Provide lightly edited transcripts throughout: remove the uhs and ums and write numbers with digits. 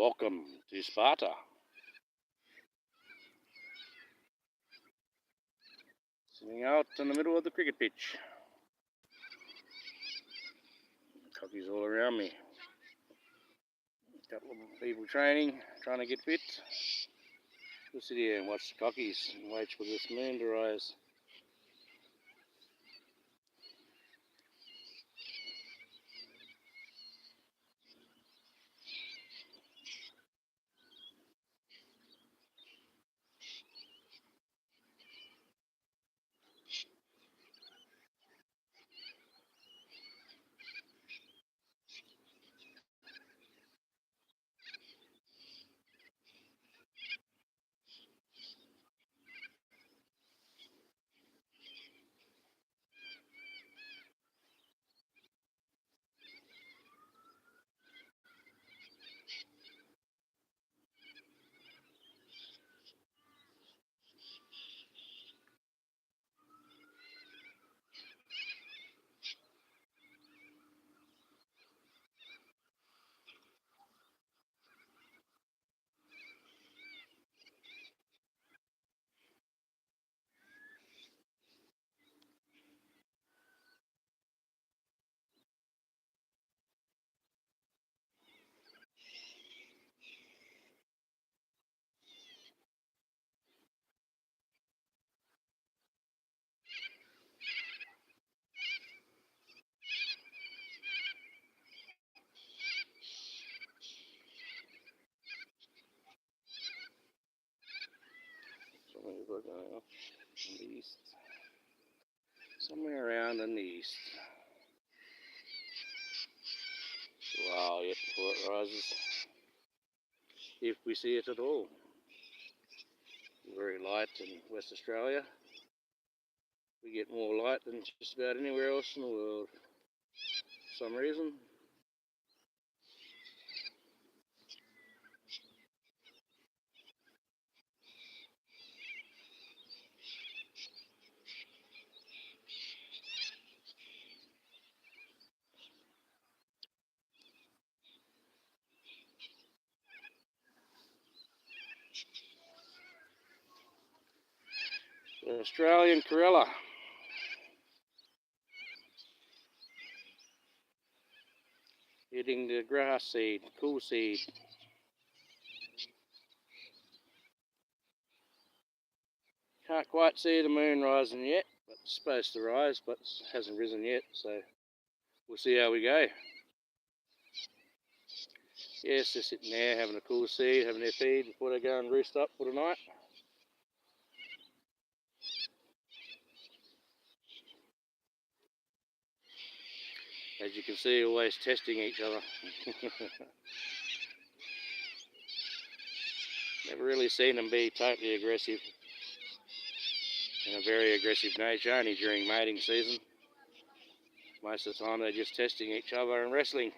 Welcome to Sparta. Sitting out in the middle of the cricket pitch. Cockies all around me. A couple of people training, trying to get fit. We'll sit here and watch the cockies and wait for this moon to rise. In the east. Somewhere around in the east. Wow, yet before it rises. If we see it at all. Very light in West Australia. We get more light than just about anywhere else in the world. For some reason. The Australian Corella. Hitting the grass seed, cool seed. Can't quite see the moon rising yet, but it's supposed to rise, but it hasn't risen yet, so we'll see how we go. Yes, they're sitting there having a cool seed, having their feed before they go and roost up for the night. As you can see, always testing each other. Never really seen them be totally aggressive in a very aggressive nature, only during mating season. Most of the time they're just testing each other and wrestling.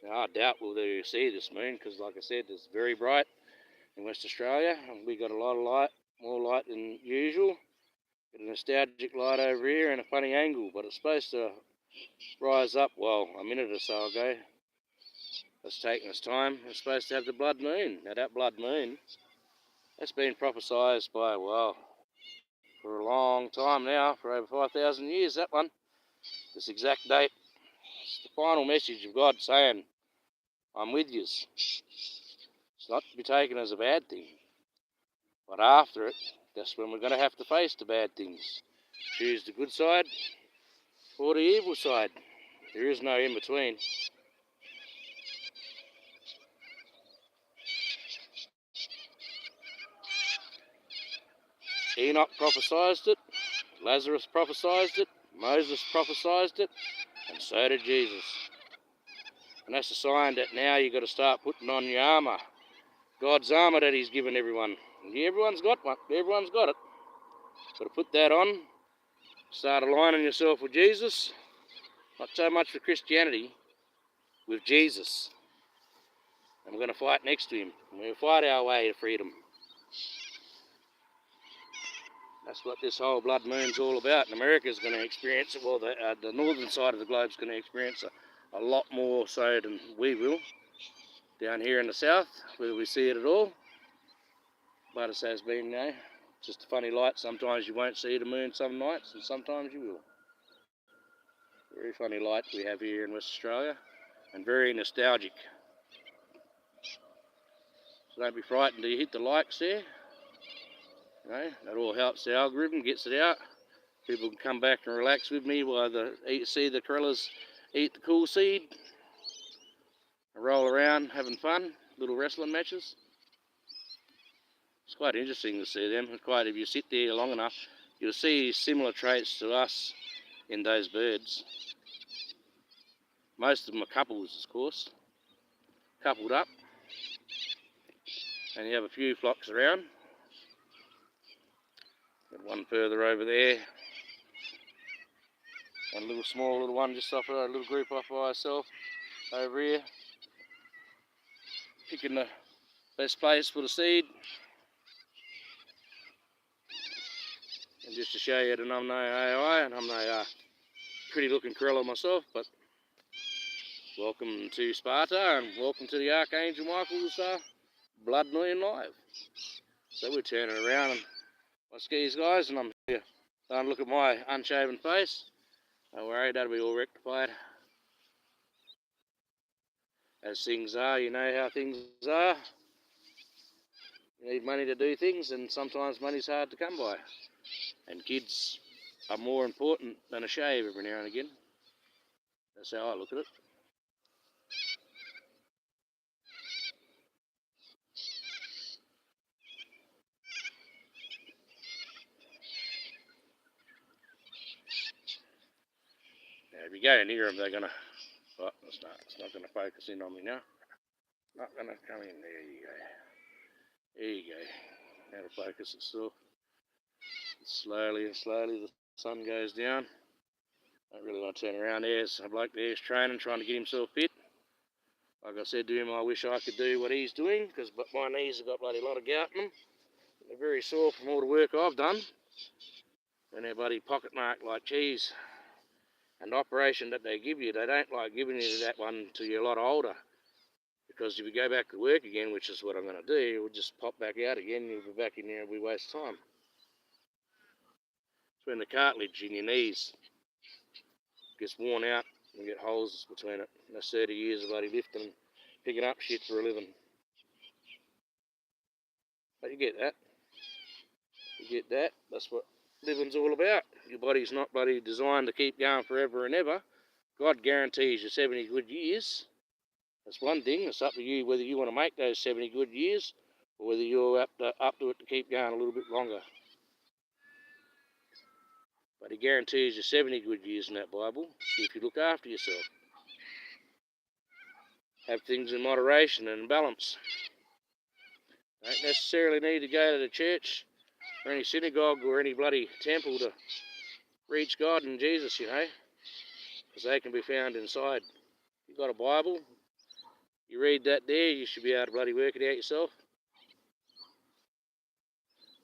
Now, I doubt we'll see this moon because, like I said, it's very bright in West Australia and we got a lot of light, more light than usual. Got a nostalgic light over here and a funny angle, but it's supposed to rise up, well, a minute or so ago. It's taking its time. It's supposed to have the blood moon. Now that blood moon, that's been prophesied by, well, for a long time now, for over 5,000 years, that one. This exact date. It's the final message of God saying, I'm with you. It's not to be taken as a bad thing. But after it, that's when we're going to have to face the bad things. Choose the good side or the evil side. There is no in between. Enoch prophesied it, Lazarus prophesied it, Moses prophesied it, and so did Jesus. And that's a sign that now you've got to start putting on your armour. God's armour that he's given everyone. Everyone's got one. Everyone's got it. Got to put that on. Start aligning yourself with Jesus. Not so much with Christianity, with Jesus. And we're going to fight next to him. We're going to fight our way to freedom. That's what this whole blood moon's all about. And America's going to experience it. Well, the northern side of the globe's going to experience a lot more so than we will. Down here in the south, whether we see it at all. But it has been, just a funny light. Sometimes you won't see the moon some nights, and sometimes you will. Very funny light we have here in West Australia, and very nostalgic. So don't be frightened till you hit the likes there. That all helps the algorithm, gets it out. People can come back and relax with me while they see the corellas eat the cool seed, and roll around having fun, little wrestling matches. It's quite interesting to see them. If you sit there long enough, you'll see similar traits to us in those birds. Most of them are couples, of course, coupled up, and you have a few flocks around. Got one further over there, one little small little one just off, a little group off by itself over here, picking the best place for the seed. And just to show you that I'm no AI, and I'm no pretty looking corella myself, but welcome to SPARTA and welcome to the Archangel Michael's Blood Moon Live. So we're turning around and my skis, guys, and I'm here starting to look at my unshaven face. Don't worry, that'll be all rectified. As things are, you know how things are. You need money to do things, and sometimes money's hard to come by. And kids are more important than a shave every now and again. That's how I look at it. Now, if you go near them, they're going to... Oh, it's not going to focus in on me now. Not going to come in. There you go. There you go. That'll focus itself. Slowly and slowly the sun goes down. I don't really want to turn around. There's a bloke there's training, trying to get himself fit. Like I said to him, I wish I could do what he's doing, because my knees have got bloody lot of gout in them. They're very sore from all the work I've done. And they're bloody pocket-marked like cheese. And the operation that they give you, they don't like giving you that one till you're a lot older. Because if you go back to work again, which is what I'm going to do, it will just pop back out again, you'll be back in there and we waste time. It's when the cartilage in your knees gets worn out and you get holes between it. And that's 30 years of bloody lifting and picking up shit for a living. But you get that. You get that. That's what living's all about. Your body's not bloody designed to keep going forever and ever. God guarantees you 70 good years. That's one thing. It's up to you whether you want to make those 70 good years or whether you're up to it to keep going a little bit longer. But he guarantees you 70 good years in that Bible if you look after yourself. Have things in moderation and in balance. Don't necessarily need to go to the church or any synagogue or any bloody temple to reach God and Jesus, because they can be found inside. You've got a Bible, you read that there, you should be able to bloody work it out yourself.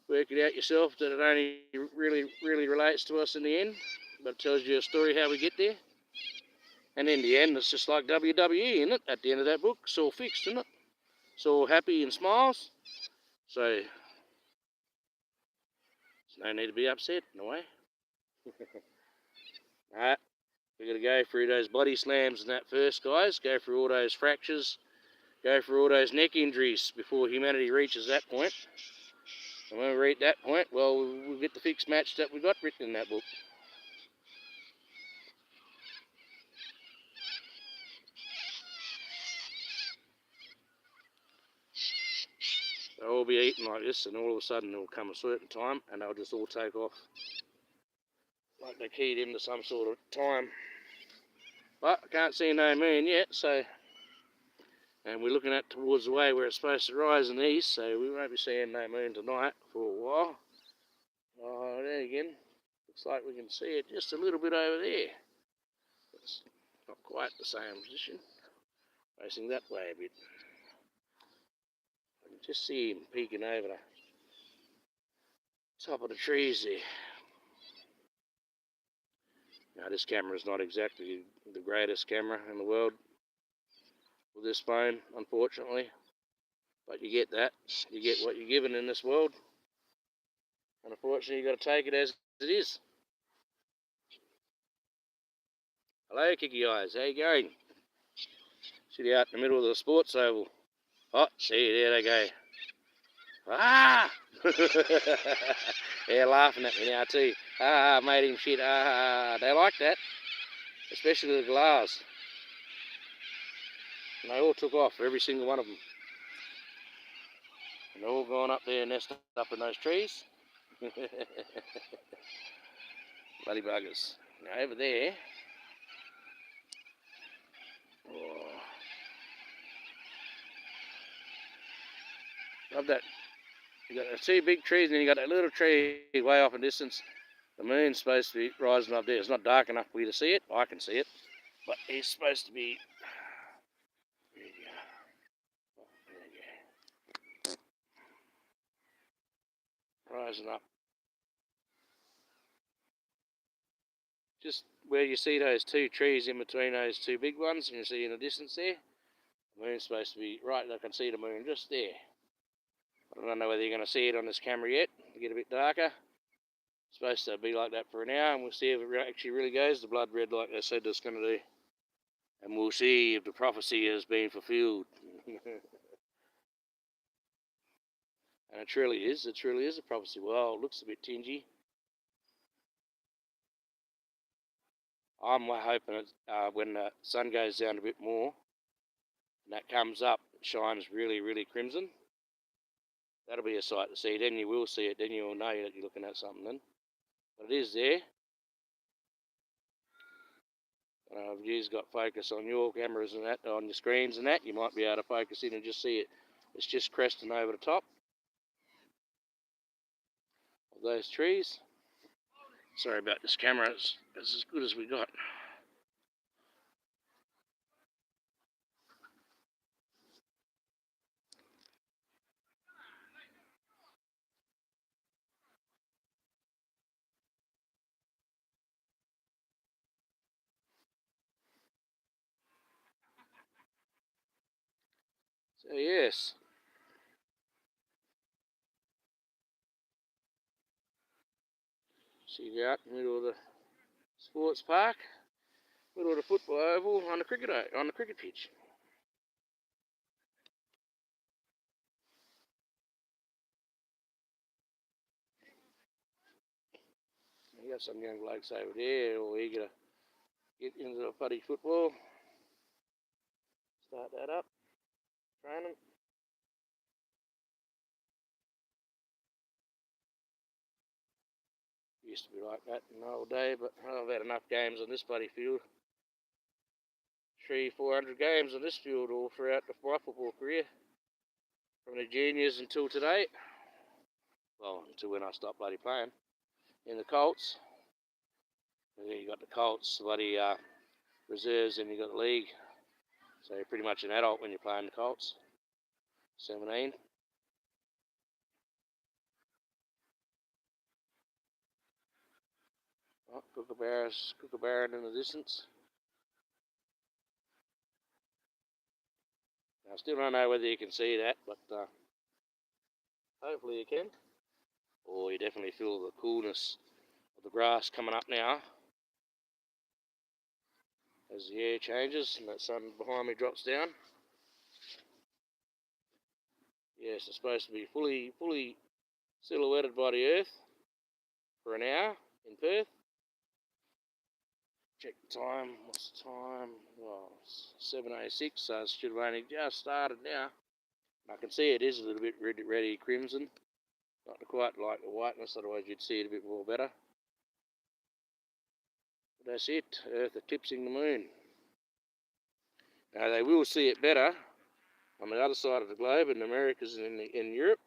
Work it out yourself that it only really relates to us in the end, but it tells you a story how we get there. And in the end, it's just like WWE, isn't it? At the end of that book, it's all fixed, isn't it? It's all happy and smiles. So, there's no need to be upset in a way. Alright, we've got to go through those body slams and that first, guys. Go through all those fractures. Go through all those neck injuries before humanity reaches that point. And when we reach that point, well, we'll get the fixed match that we got written in that book. They'll all be eating like this, and all of a sudden there'll come a certain time, and they'll just all take off. Like they keyed into some sort of time. But I can't see no moon yet, so... And we're looking at towards the way where it's supposed to rise in the east, so we won't be seeing no moon tonight for a while. Oh, there again. Looks like we can see it just a little bit over there. It's not quite the same position. Facing that way a bit. I can just see him peeking over top of the trees there. Now this camera is not exactly the greatest camera in the world with this phone, unfortunately. But you get that. You get what you're given in this world. And unfortunately, you've got to take it as it is. Hello, Kicky Eyes. How you going? Sit out in the middle of the sports oval. Oh, see, there they go. Ah! They're laughing at me now too. Ah, made him shit. Ah, they like that. Especially the glass. And they all took off, every single one of them. And they're all gone up there and nested up in those trees. Bloody buggers. Now over there. Oh, love that. You got the two big trees and then you got that little tree way off in distance. The moon's supposed to be rising up there. It's not dark enough for you to see it. I can see it. But it's supposed to be... There you go. Oh, there you go. Rising up. Just where you see those two trees in between those two big ones, and you see in the distance there, the moon's supposed to be right. I can see the moon just there. I don't know whether you're going to see it on this camera yet. It'll get a bit darker. It's supposed to be like that for an hour, and we'll see if it actually really goes the blood red like they said it's going to do. And we'll see if the prophecy has been fulfilled. And it truly is. It truly is a prophecy. Well, it looks a bit tingy. I'm hoping when the sun goes down a bit more, and that comes up, it shines really, really crimson. That'll be a sight to see. Then you will see it. Then you'll know that you're looking at something then. But it is there. If you've got focus on your cameras and that, on your screens and that, you might be able to focus in and just see it. It's just cresting over the top of those trees. Sorry about this camera. It's as good as we got. So yes, see you out in the middle of the sports park, middle of the football oval on the cricket pitch. You got some young blokes over there all eager to get into the bloody football. Start that up, train them. Used to be like that in the old day, but I've had enough games on this bloody field. 300-400 games on this field all throughout my football career, from the juniors until today. Well, until when I stopped bloody playing in the Colts. And then you got the Colts, bloody reserves, and you got the league. So you're pretty much an adult when you're playing the Colts. 17. Oh, Kookaburra in the distance. I still don't know whether you can see that, but hopefully you can. Oh, you definitely feel the coolness of the grass coming up now as the air changes and that sun behind me drops down. Yes, it's supposed to be fully silhouetted by the earth for an hour in Perth. Check the time. What's the time? Well, it's 7:06, so it should have only just started now. I can see it is a little bit reddy crimson. Not quite like the whiteness, otherwise you'd see it a bit more better. But that's it. Earth eclipsing the moon. Now they will see it better on the other side of the globe, in the Americas and in Europe.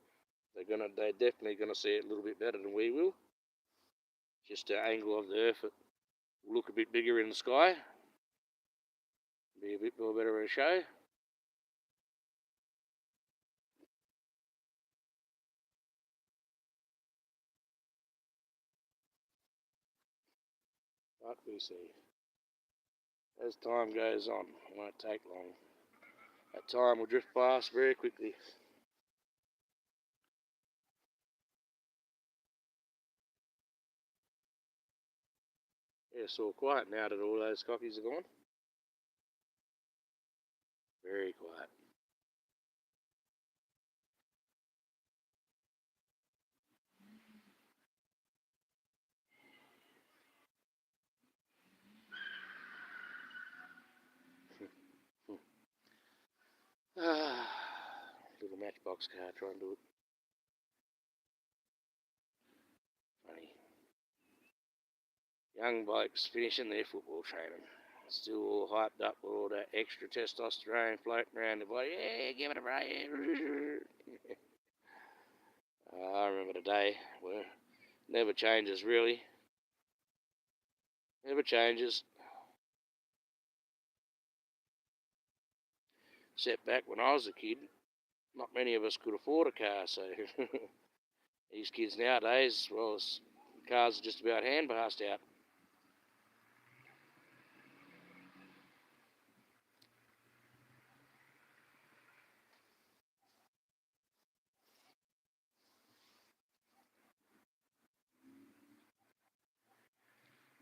They're definitely gonna see it a little bit better than we will. Just the angle of the Earth will look a bit bigger in the sky. Be a bit more better of a show. But we see. As time goes on, it won't take long. That time will drift past very quickly. Yeah, it's all quiet now that all those cockies are gone. Very quiet. Little matchbox car trying to do it. Funny. Young blokes finishing their football training. Still all hyped up with all that extra testosterone floating around their body. Yeah, give it a break. I remember the day where never changes really. Never changes. Except back when I was a kid, not many of us could afford a car, so these kids nowadays, well, cars are just about hand-passed out.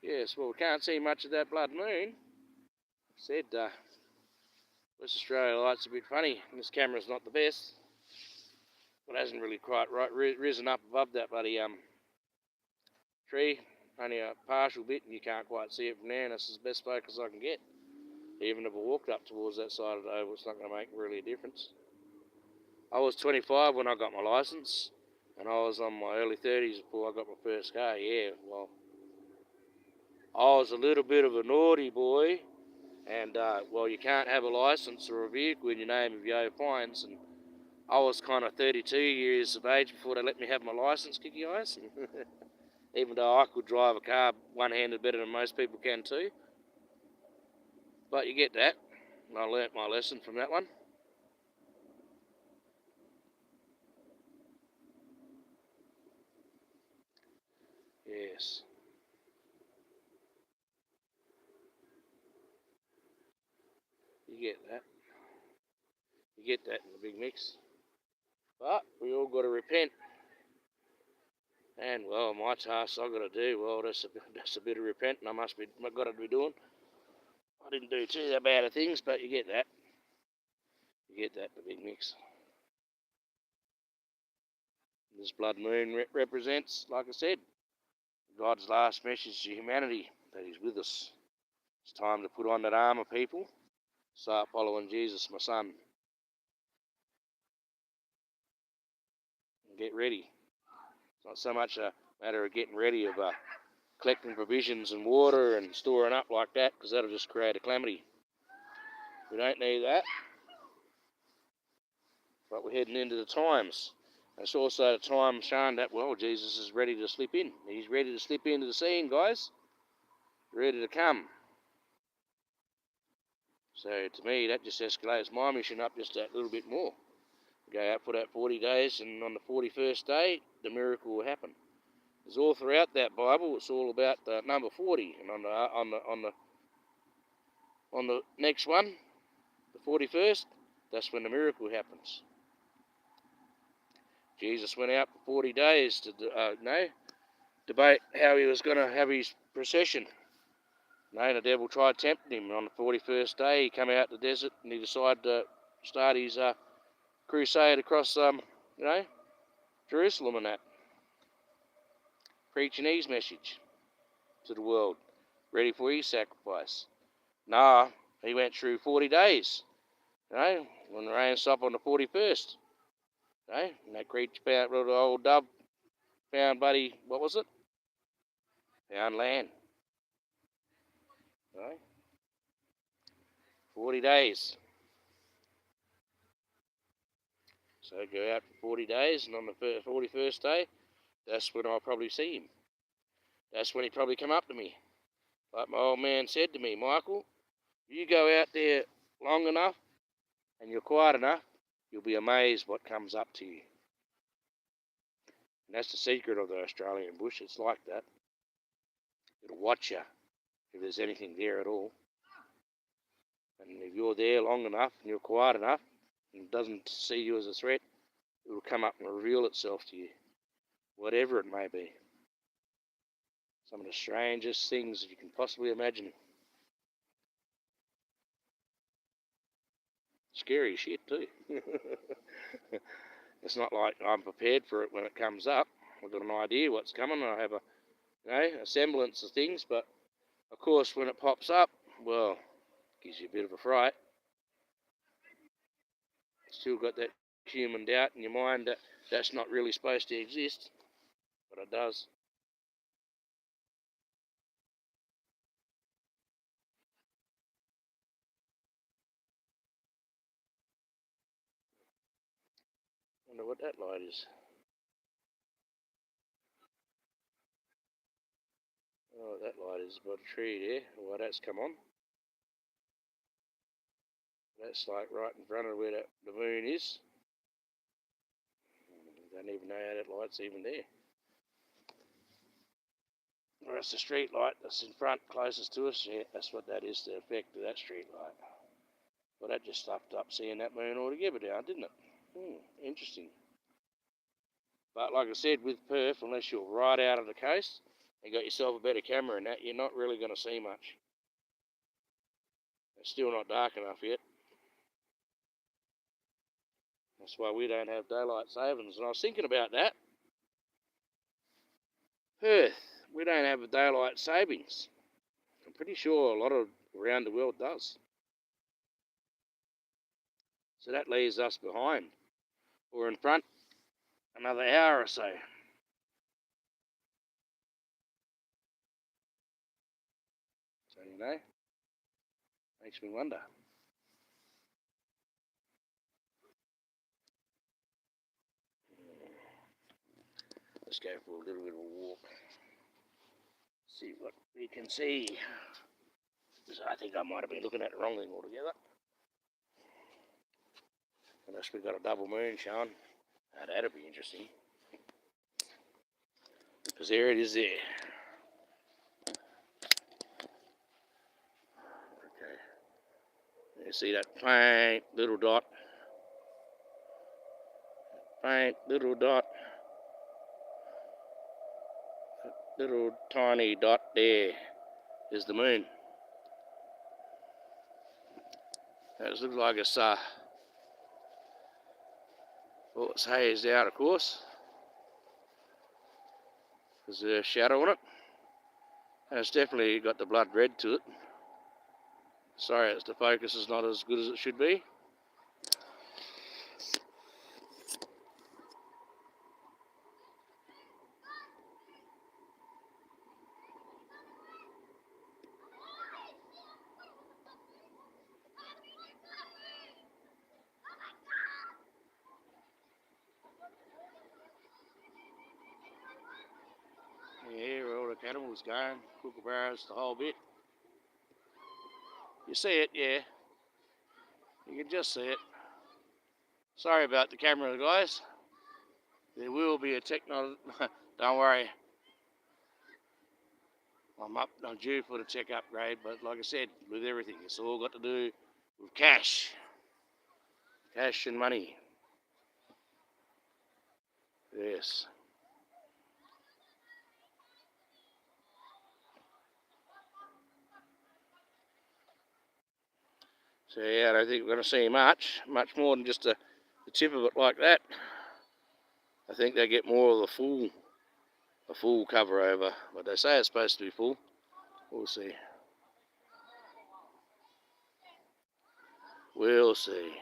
Yes, well, we can't see much of that blood moon. Said West Australia light's a bit funny. This camera's not the best. It hasn't really quite risen up above that bloody tree. Only a partial bit, and you can't quite see it from there, and that's the best focus I can get. Even if I walked up towards that side of the oval, it's not going to make really a difference. I was 25 when I got my licence, and I was on my early 30s before I got my first car. Yeah, well, I was a little bit of a naughty boy, and well, you can't have a licence or a vehicle in your name if you owe fines, and I was kind of 32 years of age before they let me have my licence, kicky eyes. Even though I could drive a car one-handed better than most people can too. But you get that, and I learnt my lesson from that one. Yes, you get that. You get that in the big mix. But we all got to repent. And well, my task I've got to do, well, that's a bit of repenting I've got to be doing. I didn't do too bad of things, but you get that. You get that in the big mix. This blood moon represents, like I said, God's last message to humanity, that He's with us. It's time to put on that armour, people. Start following Jesus, my son. And get ready. It's not so much a matter of getting ready, of collecting provisions and water and storing up like that, because that'll just create a calamity. We don't need that. But we're heading into the times. It's also the time showing that, well, Jesus is ready to slip in. He's ready to slip into the scene, guys. Ready to come. So to me, that just escalates my mission up just that little bit more. Go out for that 40 days, and on the 41st day, the miracle will happen. It's all throughout that Bible. It's all about the number 40, and on the next one, the 41st, that's when the miracle happens. Jesus went out for 40 days to debate how he was going to have his procession. The devil tried tempting him. On the 41st day, he came out the desert and he decided to start his crusade across, Jerusalem and that, preaching his message to the world, ready for his sacrifice. He went through 40 days, when the rain stopped on the 41st. And that creature found, the old dove found, what was it? Found land. 40 days. So go out for 40 days, and on the 41st day, that's when I'll probably see him. That's when he probably come up to me. Like my old man said to me, Michael, if you go out there long enough and you're quiet enough, you'll be amazed what comes up to you. And that's the secret of the Australian bush. It's like that. It'll watch you. if there's anything there at all. And if you're there long enough and you're quiet enough and it doesn't see you as a threat, it will come up and reveal itself to you, whatever it may be. Some of the strangest things that you can possibly imagine. Scary shit too. It's not like I'm prepared for it when it comes up. I've got an idea what's coming. I have a semblance of things, but of course when it pops up, well, it gives you a bit of a fright. Still got that human doubt in your mind that that's not really supposed to exist, but it does. Wonder what that light is. Oh, that light is by the tree there. Well, that's come on. That's like right in front of where the moon is. I don't even know how that light's even there. Well, that's the street light that's in front, closest to us. Yeah, that's what that is, the effect of that street light. Well, that just stuffed up seeing that moon altogether down, didn't it? Interesting. But like I said, with Perth, unless you're right out of the coast and got yourself a better camera and that, you're not really going to see much. It's still not dark enough yet. That's why we don't have daylight savings. And I was thinking about that. Perth, we don't have a daylight savings. I'm pretty sure a lot of around the world does. So that leaves us behind or in front another hour or so. So, makes me wonder. Let's go for a little bit of a walk. See what we can see. I think I might have been looking at the wrong thing altogether. Unless we've got a double moon showing. Now, that'd be interesting. Because there it is there. Okay. You see that faint little dot? Faint little dot. That little tiny dot there is the moon. It looks like it's well, it's hazed out, of course. There's a shadow on it. And it's definitely got the blood red to it. Sorry, the focus is not as good as it should be. Yeah, where all the animals going, kookaburras, the whole bit. You see it, yeah. You can just see it. Sorry about the camera, guys. There will be a techno. Don't worry. I'm due for the tech upgrade, but like I said, with everything, it's all got to do with cash. Cash and money. Yes. So yeah, I don't think we're going to see much more than just the tip of it like that. I think they get more of the full cover over, but they say it's supposed to be full. We'll see. We'll see.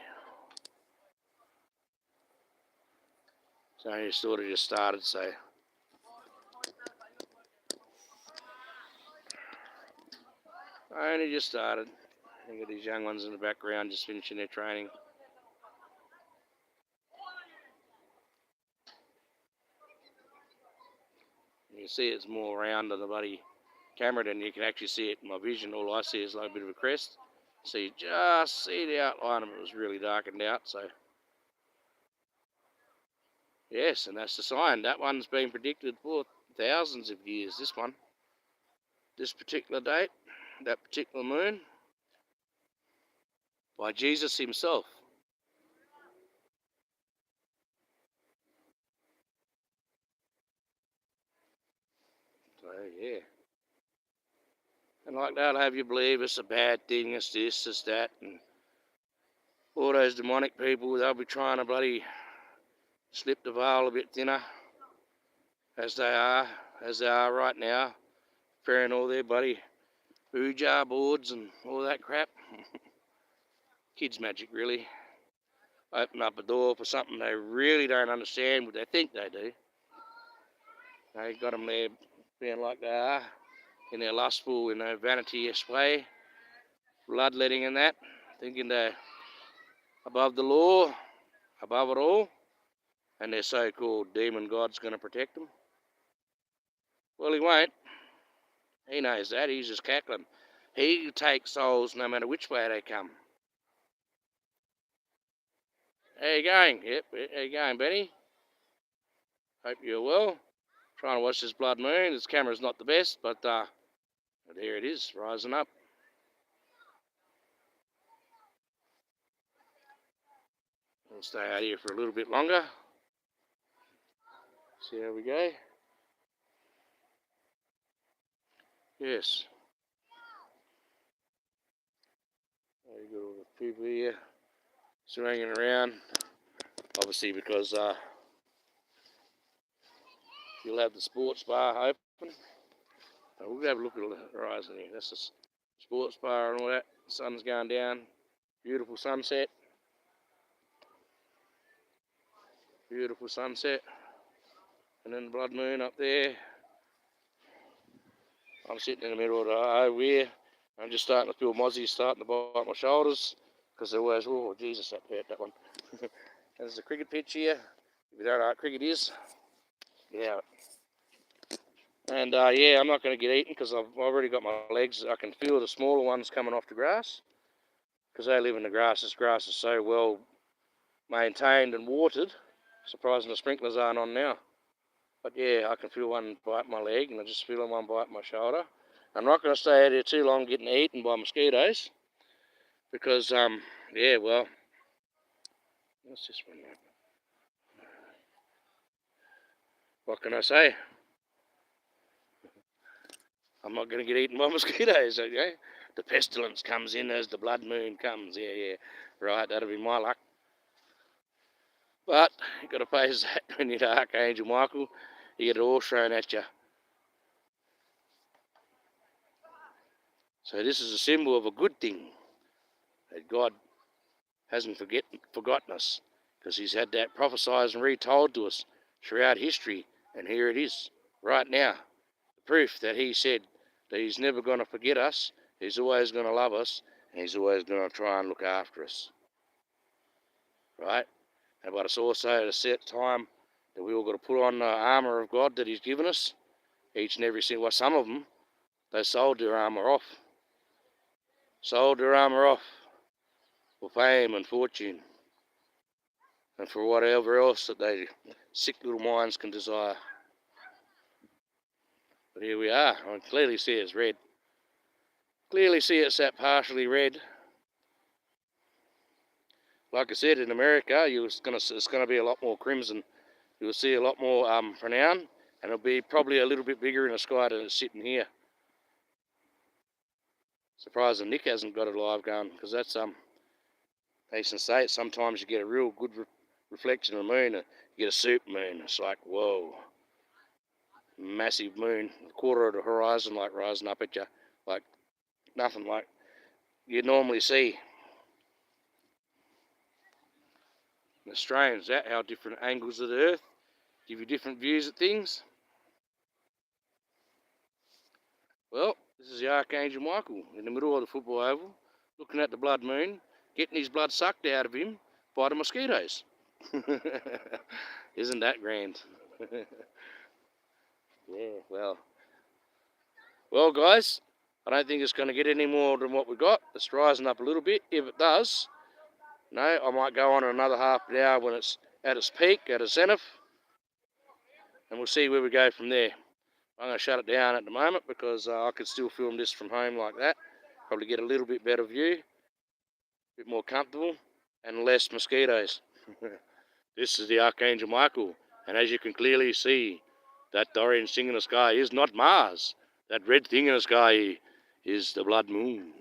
So I sort of just started, so I only just started. I got these young ones in the background just finishing their training. You can see it's more round on the bloody camera than you can actually see it in my vision. All I see is like a bit of a crest. So you just see the outline of it. It was really darkened out, so yes, and that's the sign. That one's been predicted for thousands of years, this one. This particular date. that particular moon, by Jesus himself. So, yeah. And like they'll have you believe it's a bad thing, it's this, it's that, and all those demonic people, they'll be trying to bloody slip the veil a bit thinner, as they are right now, preparing all their bloody Ouija boards and all that crap. Kids' magic, really. Open up a door for something they really don't understand, but they think they do. They got them there being like they are, in their lustful, in their vanity-esque way, bloodletting and that, thinking they're above the law, above it all, and their so-called demon god's going to protect them. Well, he won't. He knows that. He's just cackling. He takes souls no matter which way they come. How you going? Yep, how you going, Benny? Hope you're well. Trying to watch this blood moon. This camera's not the best, but there it is, rising up. We'll stay out here for a little bit longer. See how we go. Yes. You've got all the people here swinging around. Obviously because you'll have the sports bar open. We'll have a look at the horizon here. That's the sports bar and all that. The sun's going down. Beautiful sunset. Beautiful sunset. And then the blood moon up there. I'm sitting in the middle of the over here. I'm just starting to feel mozzies starting to bite my shoulders. Because they're always, oh Jesus, that hurt, that one. There's a cricket pitch here. If you don't know what cricket is, yeah. And yeah, I'm not going to get eaten because I've already got my legs. I can feel the smaller ones coming off the grass because they live in the grass. This grass is so well maintained and watered. Surprising the sprinklers aren't on now. But yeah, I can feel one bite my leg, and I just feel one bite my shoulder. I'm not going to stay out here too long getting eaten by mosquitoes because yeah, well, what's this one now? What can I say? I'm not going to get eaten by mosquitoes, okay? The pestilence comes in as the blood moon comes. Yeah. Right, that'll be my luck. But you've got to face that when you're Archangel Michael. You get it all thrown at you. So this is a symbol of a good thing. That God hasn't forgotten us. Because he's had that prophesied and retold to us throughout history. And here it is, right now. The proof that he said that he's never going to forget us. He's always going to love us. And he's always going to try and look after us. Right? But it's also at a set time that we all got to put on the armour of God that he's given us. Each and every single one. Some of them, they sold their armour off. Sold their armour off for fame and fortune. And for whatever else that they sick little minds can desire. But here we are. I can clearly see it's red. Clearly see it's that partially red. Like I said, in America, it's going to be a lot more crimson. You'll see a lot more pronounced, and it'll be probably a little bit bigger in the sky than it's sitting here. Surprising Nick hasn't got it live going, because that's Eastern States. Sometimes you get a real good reflection of the moon. You get a super moon. It's like, whoa, massive moon, a quarter of the horizon, like rising up at you, like nothing like you'd normally see. And it's strange that how different angles of the Earth give you different views at things. Well, this is the Archangel Michael in the middle of the football oval, looking at the blood moon, getting his blood sucked out of him by the mosquitoes. Isn't that grand? Yeah, well, guys, I don't think it's going to get any more than what we got. It's rising up a little bit. If it does, no, I might go on another half an hour when it's at its peak, at its zenith, and we'll see where we go from there. I'm going to shut it down at the moment because I could still film this from home like that. Probably get a little bit better view, a bit more comfortable, and less mosquitoes. This is the Archangel Michael, and as you can clearly see, that orange thing in the sky is not Mars. That red thing in the sky is the blood moon.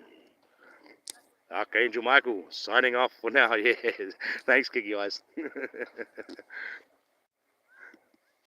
Archangel Michael signing off for now. Yeah, thanks, Kiki Eyes.